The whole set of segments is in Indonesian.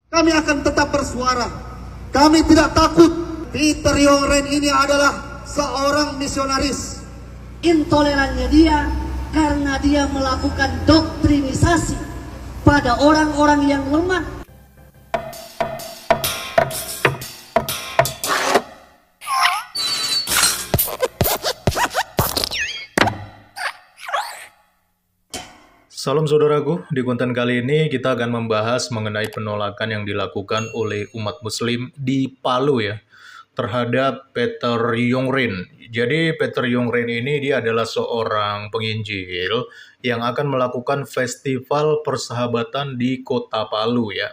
Kami akan tetap bersuara. Kami tidak takut. Peter Yongren ini adalah seorang misionaris. Intolerannya dia karena dia melakukan doktrinisasi pada orang-orang yang lemah. Salam saudaraku, di konten kali ini kita akan membahas mengenai penolakan yang dilakukan oleh umat muslim di Palu ya, terhadap Peter Yongren. Jadi Peter Yongren ini dia adalah seorang penginjil yang akan melakukan festival persahabatan di kota Palu ya,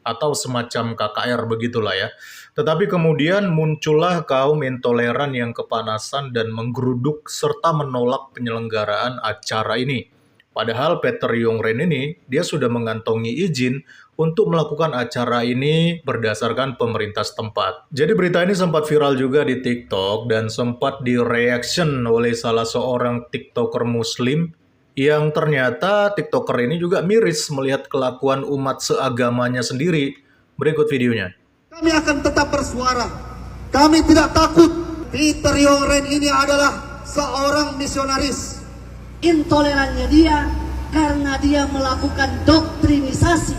atau semacam KKR begitulah ya. Tetapi kemudian muncullah kaum intoleran yang kepanasan dan menggeruduk serta menolak penyelenggaraan acara ini. Padahal Peter Yongren ini, dia sudah mengantongi izin untuk melakukan acara ini berdasarkan pemerintah setempat. Jadi berita ini sempat viral juga di TikTok dan sempat direaction oleh salah seorang TikToker muslim yang ternyata TikToker ini juga miris melihat kelakuan umat seagamanya sendiri. Berikut videonya. Kami akan tetap bersuara. Kami tidak takut. Peter Yongren ini adalah seorang misionaris. Intolerannya dia karena dia melakukan doktrinisasi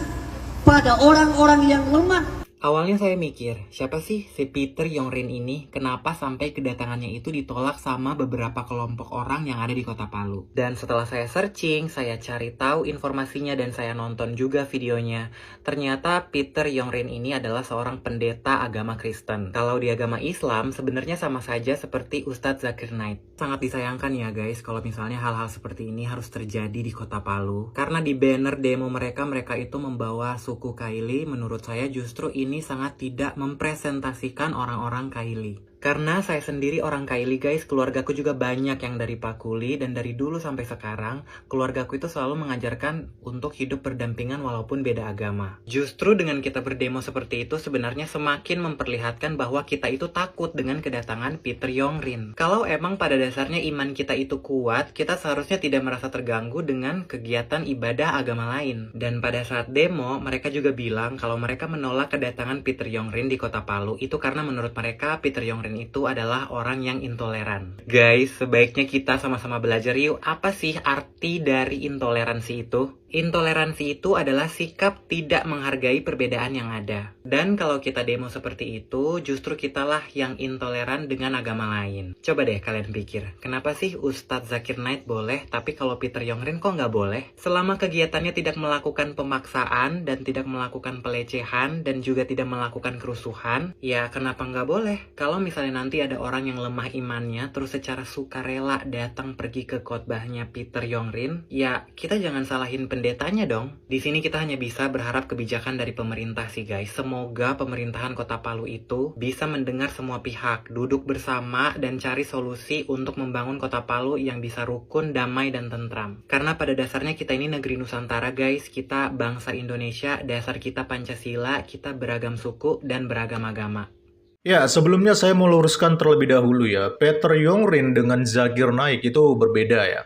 pada orang-orang yang lemah. Awalnya saya mikir, siapa sih si Peter Yongren ini? Kenapa sampai kedatangannya itu ditolak sama beberapa kelompok orang yang ada di kota Palu? Dan setelah saya searching, saya cari tahu informasinya dan saya nonton juga videonya. Ternyata Peter Yongren ini adalah seorang pendeta agama Kristen. Kalau di agama Islam, sebenarnya sama saja seperti Ustadz Zakir Naik. Sangat disayangkan ya guys, kalau misalnya hal-hal seperti ini harus terjadi di kota Palu. Karena di banner demo mereka itu membawa suku Kaili. Menurut saya justru ini sangat tidak mempresentasikan orang-orang Kaili. Karena saya sendiri orang Kaili guys, keluargaku juga banyak yang dari Pakuli, dan dari dulu sampai sekarang, keluargaku itu selalu mengajarkan untuk hidup berdampingan walaupun beda agama. Justru dengan kita berdemo seperti itu sebenarnya semakin memperlihatkan bahwa kita itu takut dengan kedatangan Peter Yongren. Kalau emang pada dasarnya iman kita itu kuat, kita seharusnya tidak merasa terganggu dengan kegiatan ibadah agama lain. Dan pada saat demo, mereka juga bilang kalau mereka menolak kedatangan Peter Yongren di kota Palu itu karena menurut mereka Peter Yongren itu adalah orang yang intoleran. Guys, sebaiknya kita sama-sama belajar yuk, apa sih arti dari intoleransi itu? Intoleransi itu adalah sikap tidak menghargai perbedaan yang ada. Dan kalau kita demo seperti itu, justru kitalah yang intoleran dengan agama lain. Coba deh kalian pikir, kenapa sih Ustadz Zakir Naik boleh, tapi kalau Peter Yongren kok nggak boleh? Selama kegiatannya tidak melakukan pemaksaan dan tidak melakukan pelecehan dan juga tidak melakukan kerusuhan, ya kenapa nggak boleh? Kalau misalnya nanti ada orang yang lemah imannya, terus secara sukarela datang pergi ke khotbahnya Peter Yongren, ya kita jangan salahin pendetanya dong. Di sini kita hanya bisa berharap kebijakan dari pemerintah sih guys. Semoga pemerintahan Kota Palu itu bisa mendengar semua pihak, duduk bersama dan cari solusi untuk membangun Kota Palu yang bisa rukun, damai dan tentram. Karena pada dasarnya kita ini negeri Nusantara guys, kita bangsa Indonesia, dasar kita Pancasila, kita beragam suku dan beragam agama. Ya, sebelumnya saya mau luruskan terlebih dahulu ya. Peter Yongren dengan Zakir Naik itu berbeda ya.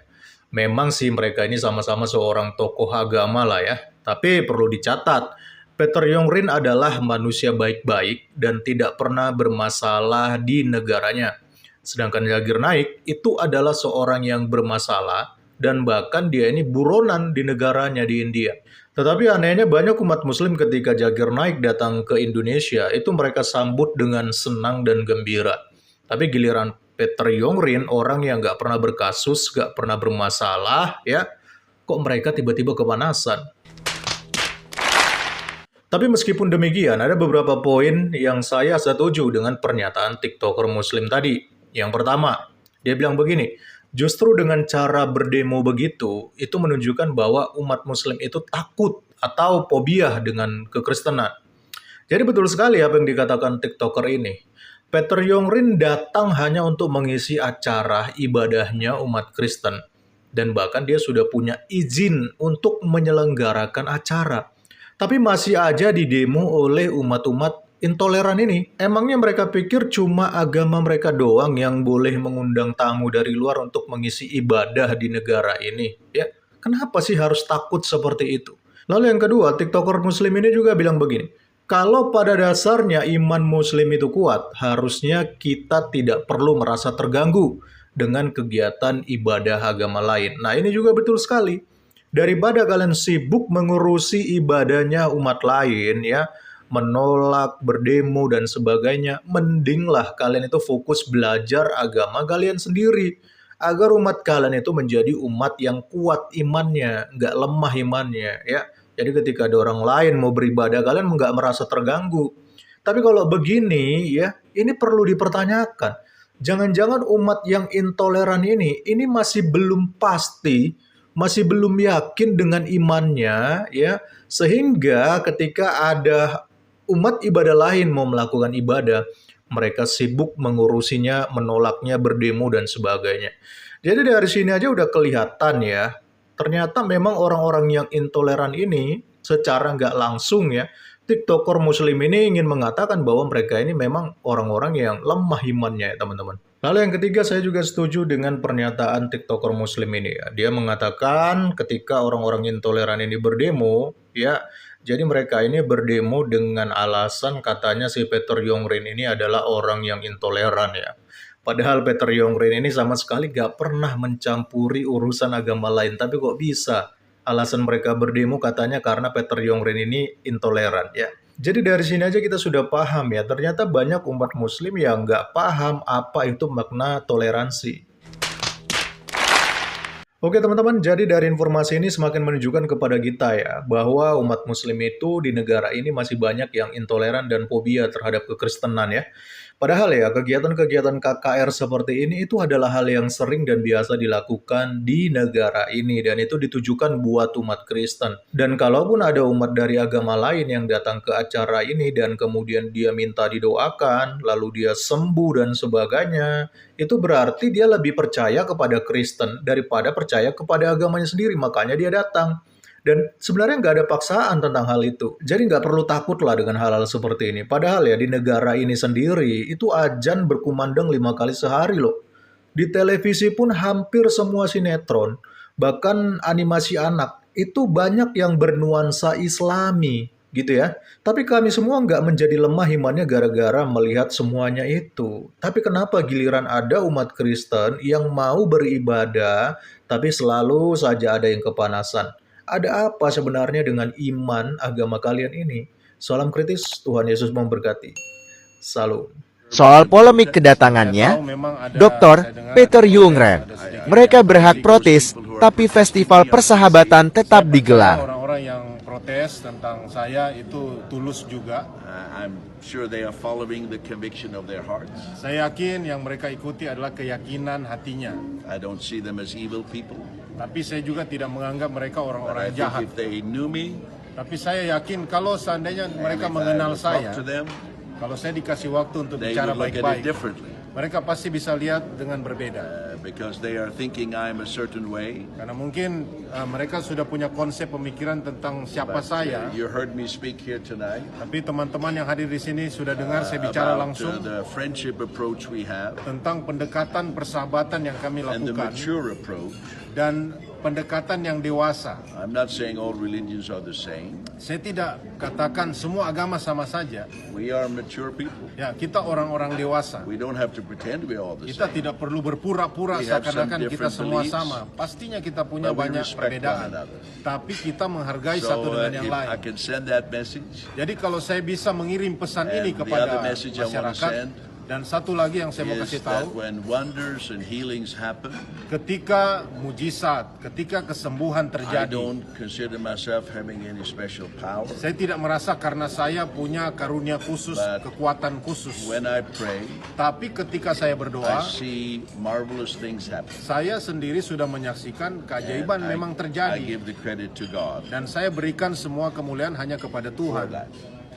Memang sih mereka ini sama-sama seorang tokoh agama lah ya. Tapi perlu dicatat, Peter Yongren adalah manusia baik-baik dan tidak pernah bermasalah di negaranya. Sedangkan Zakir Naik itu adalah seorang yang bermasalah dan bahkan dia ini buronan di negaranya di India. Tetapi anehnya banyak umat muslim ketika Zakir Naik datang ke Indonesia, itu mereka sambut dengan senang dan gembira. Tapi giliran Peter Yongren, orang yang nggak pernah berkasus, nggak pernah bermasalah, ya, kok mereka tiba-tiba kepanasan. Tapi meskipun demikian, ada beberapa poin yang saya setuju dengan pernyataan TikToker muslim tadi. Yang pertama, dia bilang begini, justru dengan cara berdemo begitu, itu menunjukkan bahwa umat muslim itu takut atau fobia dengan kekristenan. Jadi betul sekali apa yang dikatakan TikToker ini. Peter Yongren datang hanya untuk mengisi acara ibadahnya umat Kristen. Dan bahkan dia sudah punya izin untuk menyelenggarakan acara. Tapi masih aja didemo oleh umat-umat intoleran ini. Emangnya mereka pikir cuma agama mereka doang yang boleh mengundang tamu dari luar untuk mengisi ibadah di negara ini? Ya, kenapa sih harus takut seperti itu? Lalu yang kedua, TikToker muslim ini juga bilang begini, Kalau pada dasarnya iman Muslim itu kuat, harusnya kita tidak perlu merasa terganggu dengan kegiatan ibadah agama lain. Nah, ini juga betul sekali. Daripada kalian sibuk mengurusi ibadahnya umat lain, ya, menolak, berdemo, dan sebagainya, mendinglah kalian itu fokus belajar agama kalian sendiri. Agar umat kalian itu menjadi umat yang kuat imannya, nggak lemah imannya, ya. Jadi ketika ada orang lain mau beribadah, kalian nggak merasa terganggu. Tapi kalau begini, ya, ini perlu dipertanyakan. Jangan-jangan umat yang intoleran ini masih belum pasti, masih belum yakin dengan imannya, ya, sehingga ketika ada umat ibadah lain mau melakukan ibadah, mereka sibuk mengurusinya, menolaknya, berdemo, dan sebagainya. Jadi dari sini aja udah kelihatan ya, ternyata memang orang-orang yang intoleran ini secara nggak langsung ya, TikToker Muslim ini ingin mengatakan bahwa mereka ini memang orang-orang yang lemah imannya ya teman-teman. Lalu yang ketiga, saya juga setuju dengan pernyataan TikToker Muslim ini ya. Dia mengatakan ketika orang-orang intoleran ini berdemo, ya, jadi mereka ini berdemo dengan alasan katanya si Peter Yongrin ini adalah orang yang intoleran ya. Padahal Peter Yongrin ini sama sekali gak pernah mencampuri urusan agama lain. Tapi kok bisa? Alasan mereka berdemo katanya karena Peter Yongrin ini intoleran ya. Jadi dari sini aja kita sudah paham ya. Ternyata banyak umat muslim yang gak paham apa itu makna toleransi. Oke teman-teman, jadi dari informasi ini semakin menunjukkan kepada kita ya, bahwa umat muslim itu di negara ini masih banyak yang intoleran dan fobia terhadap kekristenan ya. Padahal ya, kegiatan-kegiatan KKR seperti ini itu adalah hal yang sering dan biasa dilakukan di negara ini, dan itu ditujukan buat umat Kristen. Dan kalaupun ada umat dari agama lain yang datang ke acara ini dan kemudian dia minta didoakan, lalu dia sembuh dan sebagainya, itu berarti dia lebih percaya kepada Kristen daripada percaya kepada agamanya sendiri, makanya dia datang. Dan sebenarnya nggak ada paksaan tentang hal itu. Jadi nggak perlu takut lah dengan hal-hal seperti ini. Padahal ya di negara ini sendiri, itu azan berkumandang 5 kali sehari loh. Di televisi pun hampir semua sinetron, bahkan animasi anak, itu banyak yang bernuansa Islami gitu ya. Tapi kami semua nggak menjadi lemah imannya gara-gara melihat semuanya itu. Tapi kenapa giliran ada umat Kristen yang mau beribadah, tapi selalu saja ada yang kepanasan? Ada apa sebenarnya dengan iman agama kalian ini? Salam kritis, Tuhan Yesus memberkati. Salam. Soal polemik kedatangannya, Dr. Peter Yongrin, mereka berhak protes, tapi festival persahabatan tetap digelar. Orang-orang yang protes tentang saya itu tulus juga. I'm sure they are following the conviction of their hearts. Saya yakin yang mereka ikuti adalah keyakinan hatinya. I don't see them as evil people. Tapi saya juga tidak menganggap mereka But I orang-orang think jahat. if they knew me, Tapi saya yakin kalau seandainya and mereka if I mengenal would talk saya, to them, kalau saya dikasih waktu untuk they bicara would look at it baik-baik, differently. mereka pasti bisa lihat dengan berbeda. Because they are thinking I'm a certain way. Karena mungkin mereka sudah punya konsep pemikiran tentang siapa But, saya. you heard me speak here tonight Tapi teman-teman yang hadir di sini sudah dengar saya bicara about langsung the friendship approach we have tentang pendekatan persahabatan yang kami and the lakukan mature approach. dan pendekatan yang dewasa. I'm not saying all religions are the same. Saya tidak katakan semua agama sama saja. We are mature people. Ya, kita orang-orang dewasa. We don't have to pretend we're all the Kita same. tidak perlu berpura-pura We have some seakan-akan kita different semua beliefs, sama. Pastinya kita punya but we banyak respect perbedaan. one another. Tapi kita menghargai satu So dengan yang if lain. I can send that message, Jadi kalau saya bisa mengirim pesan And ini the kepada other message I wanna masyarakat, send dan satu lagi yang saya mau is kasih that tahu, when wonders and healings happen, ketika mujizat, ketika kesembuhan I terjadi, don't consider myself having any special power. saya tidak merasa karena saya punya karunia khusus, But kekuatan khusus. When I pray, Tapi ketika saya I berdoa, see marvelous things happen. saya sendiri sudah menyaksikan keajaiban And memang I terjadi. give the credit to God Dan saya berikan semua kemuliaan hanya kepada for Tuhan. that.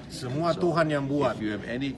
Semua Tuhan yang buat. If you have any